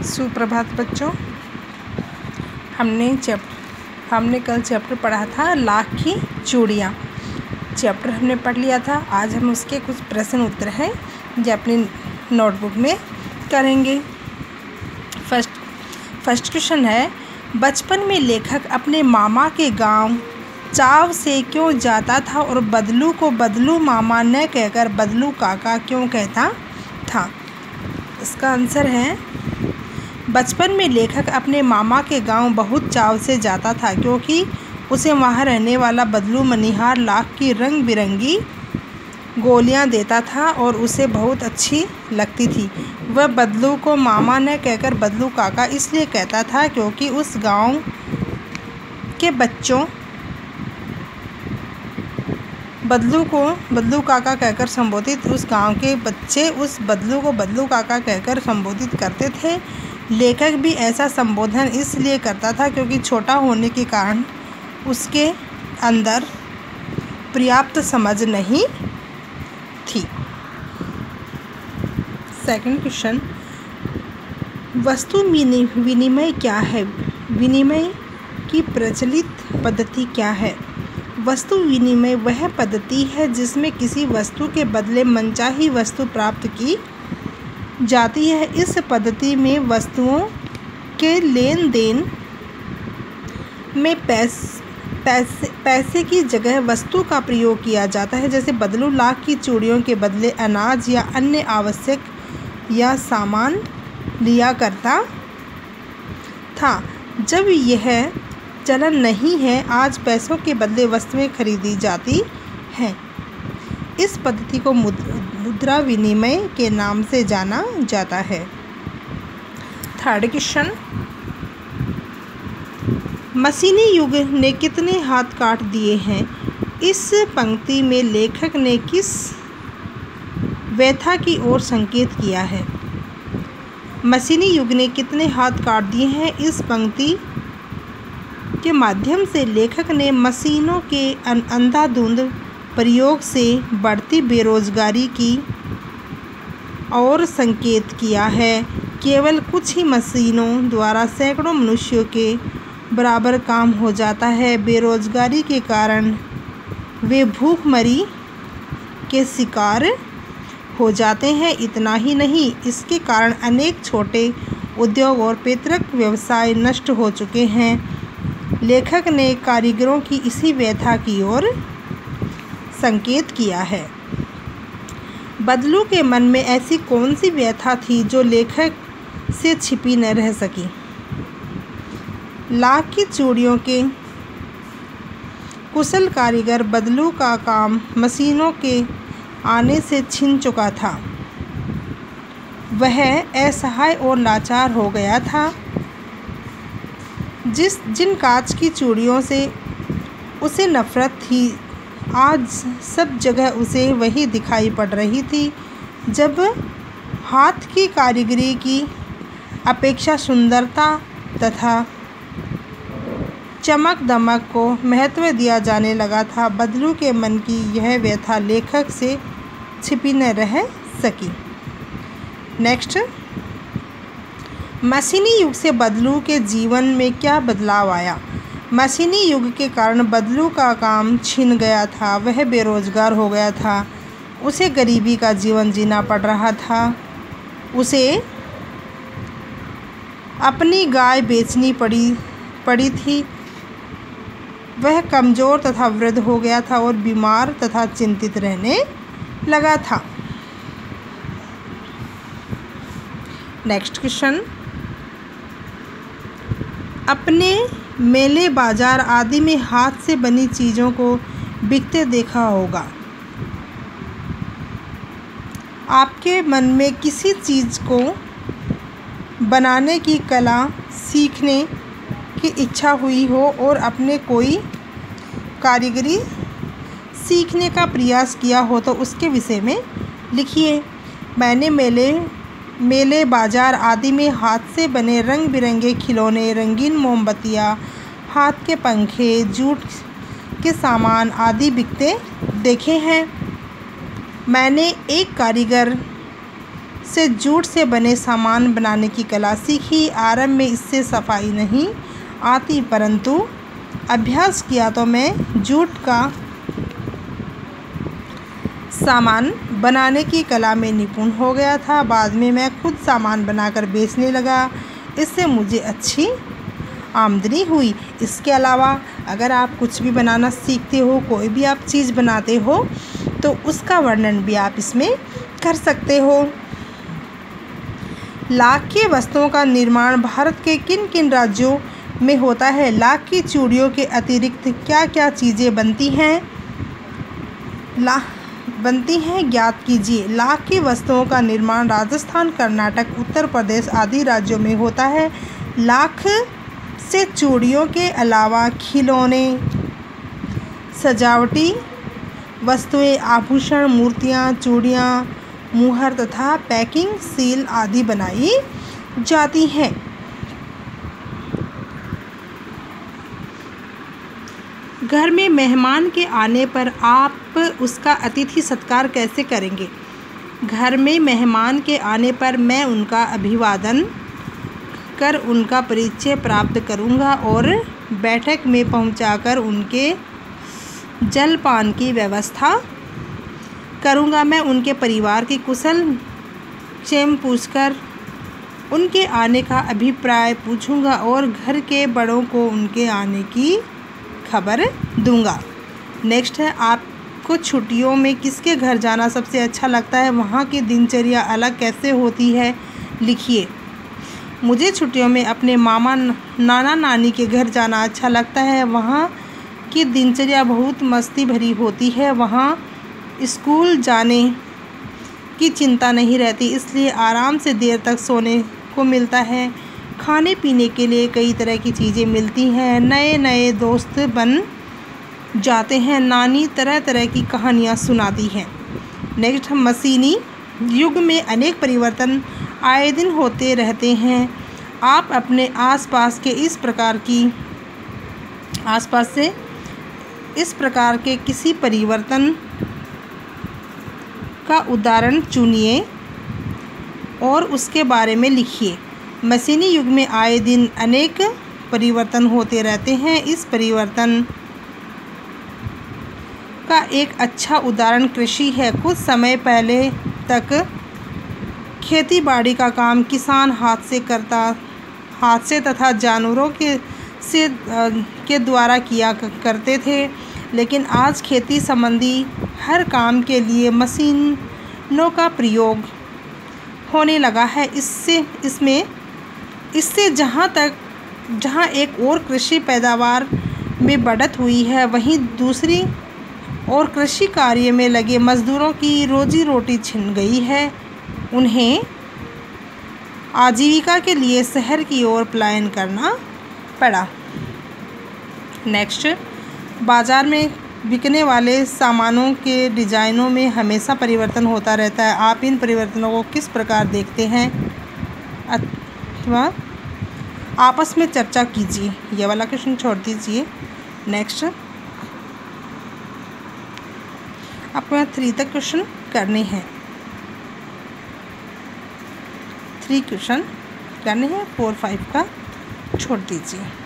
सुप्रभात बच्चों। हमने कल चैप्टर पढ़ा था लाख की चूड़ियाँ। चैप्टर हमने पढ़ लिया था। आज हम उसके कुछ प्रश्न उत्तर हैं जो अपनी नोटबुक में करेंगे। फर्स्ट क्वेश्चन है, बचपन में लेखक अपने मामा के गांव चाव से क्यों जाता था और बदलू को बदलू मामा न कहकर बदलू काका क्यों कहता था? इसका आंसर है, बचपन में लेखक अपने मामा के गांव बहुत चाव से जाता था क्योंकि उसे वहां रहने वाला बदलू मनिहार लाख की रंग बिरंगी गोलियां देता था और उसे बहुत अच्छी लगती थी। वह बदलू को मामा न कहकर बदलू काका इसलिए कहता था क्योंकि उस गांव के बच्चों बदलू को बदलू काका कहकर संबोधित उस गांव के बच्चे उस बदलू को बदलू काका कहकर संबोधित करते थे। लेखक भी ऐसा संबोधन इसलिए करता था क्योंकि छोटा होने के कारण उसके अंदर पर्याप्त समझ नहीं थी। सेकंड क्वेश्चन, वस्तु विनिमय क्या है? विनिमय की प्रचलित पद्धति क्या है? वस्तु विनिमय वह पद्धति है जिसमें किसी वस्तु के बदले मनचाही वस्तु प्राप्त की जाती है। इस पद्धति में वस्तुओं के लेन देन में पैसे की जगह वस्तु का प्रयोग किया जाता है। जैसे बदलू लाख की चूड़ियों के बदले अनाज या अन्य आवश्यक या सामान लिया करता था। जब यह चलन नहीं है, आज पैसों के बदले वस्तुएं खरीदी जाती हैं। इस पद्धति को मुद्रा विनिमय के नाम से जाना जाता है। थर्ड क्वेश्चन, मशीनी युग ने कितने हाथ काट दिए हैं? इस पंक्ति में लेखक ने किस व्यथा की ओर संकेत किया है? मशीनी युग ने कितने हाथ काट दिए हैं? इस पंक्ति के माध्यम से लेखक ने मशीनों के अंधाधुंध प्रयोग से बढ़ती बेरोजगारी की ओर संकेत किया है। केवल कुछ ही मशीनों द्वारा सैकड़ों मनुष्यों के बराबर काम हो जाता है। बेरोजगारी के कारण वे भूखमरी के शिकार हो जाते हैं। इतना ही नहीं, इसके कारण अनेक छोटे उद्योग और पैतृक व्यवसाय नष्ट हो चुके हैं। लेखक ने कारीगरों की इसी व्यथा की ओर संकेत किया है। बदलू के मन में ऐसी कौन सी व्यथा थी जो लेखक से छिपी न रह सकी? लाख की चूड़ियों के कुशल कारीगर बदलू का काम मशीनों के आने से छिन चुका था। वह असहाय और लाचार हो गया था। जिन कांच की चूड़ियों से उसे नफरत थी, आज सब जगह उसे वही दिखाई पड़ रही थी। जब हाथ की कारीगरी की अपेक्षा सुंदरता तथा चमक दमक को महत्व दिया जाने लगा था, बदलू के मन की यह व्यथा लेखक से छिपी न रह सकी। नेक्स्ट, मशीनी युग से बदलू के जीवन में क्या बदलाव आया? मशीनी युग के कारण बदलू का काम छिन गया था। वह बेरोजगार हो गया था। उसे गरीबी का जीवन जीना पड़ रहा था। उसे अपनी गाय बेचनी पड़ी थी। वह कमज़ोर तथा वृद्ध हो गया था और बीमार तथा चिंतित रहने लगा था। नेक्स्ट क्वेश्चन, अपने मेले बाजार आदि में हाथ से बनी चीज़ों को बिकते देखा होगा। आपके मन में किसी चीज़ को बनाने की कला सीखने की इच्छा हुई हो और अपने कोई कारीगरी सीखने का प्रयास किया हो तो उसके विषय में लिखिए। मैंने मेले बाजार आदि में हाथ से बने रंग बिरंगे खिलौने, रंगीन मोमबत्तियाँ, हाथ के पंखे, जूट के सामान आदि बिकते देखे हैं। मैंने एक कारीगर से जूट से बने सामान बनाने की कला सीखी। आरंभ में इससे सफाई नहीं आती, परंतु अभ्यास किया तो मैं जूट का सामान बनाने की कला में निपुण हो गया था। बाद में मैं खुद सामान बनाकर बेचने लगा। इससे मुझे अच्छी आमदनी हुई। इसके अलावा अगर आप कुछ भी बनाना सीखते हो, कोई भी आप चीज़ बनाते हो, तो उसका वर्णन भी आप इसमें कर सकते हो। लाख की वस्तुओं का निर्माण भारत के किन किन राज्यों में होता है? लाख की चूड़ियों के अतिरिक्त क्या क्या चीज़ें बनती हैं? ज्ञात कीजिए। लाख की वस्तुओं का निर्माण राजस्थान, कर्नाटक, उत्तर प्रदेश आदि राज्यों में होता है। लाख से चूड़ियों के अलावा खिलौने, सजावटी वस्तुएं, आभूषण, मूर्तियां, चूड़ियां, मुहर तथा पैकिंग सील आदि बनाई जाती हैं। घर में मेहमान के आने पर आप उसका अतिथि सत्कार कैसे करेंगे? घर में मेहमान के आने पर मैं उनका अभिवादन कर उनका परिचय प्राप्त करूंगा और बैठक में पहुंचाकर उनके जलपान की व्यवस्था करूंगा। मैं उनके परिवार की कुशल क्षेम पूछकर उनके आने का अभिप्राय पूछूंगा और घर के बड़ों को उनके आने की खबर दूंगा। नेक्स्ट है, आपको छुट्टियों में किसके घर जाना सबसे अच्छा लगता है? वहाँ की दिनचर्या अलग कैसे होती है? लिखिए। मुझे छुट्टियों में अपने मामा नाना नानी के घर जाना अच्छा लगता है। वहाँ की दिनचर्या बहुत मस्ती भरी होती है। वहाँ स्कूल जाने की चिंता नहीं रहती, इसलिए आराम से देर तक सोने को मिलता है। खाने पीने के लिए कई तरह की चीज़ें मिलती हैं। नए नए दोस्त बन जाते हैं। नानी तरह तरह की कहानियाँ सुनाती हैं। नेक्स्ट, मशीनी युग में अनेक परिवर्तन आए दिन होते रहते हैं। आप अपने आसपास से इस प्रकार के किसी परिवर्तन का उदाहरण चुनिए और उसके बारे में लिखिए। मशीनी युग में आए दिन अनेक परिवर्तन होते रहते हैं। इस परिवर्तन का एक अच्छा उदाहरण कृषि है। कुछ समय पहले तक खेती-बाड़ी का काम किसान हाथ से तथा जानवरों के द्वारा किया करते थे, लेकिन आज खेती संबंधी हर काम के लिए मशीनों का प्रयोग होने लगा है। इससे जहाँ एक और कृषि पैदावार में बढ़त हुई है, वहीं दूसरी ओर कृषि कार्य में लगे मजदूरों की रोजी रोटी छिन गई है। उन्हें आजीविका के लिए शहर की ओर पलायन करना पड़ा। नेक्स्ट, बाज़ार में बिकने वाले सामानों के डिज़ाइनों में हमेशा परिवर्तन होता रहता है। आप इन परिवर्तनों को किस प्रकार देखते हैं अथवा आपस में चर्चा कीजिए। यह वाला क्वेश्चन छोड़ दीजिए। नेक्स्ट, आपको यहाँ 3 तक क्वेश्चन करने हैं। 3 क्वेश्चन करने हैं, 4, 5 का छोड़ दीजिए।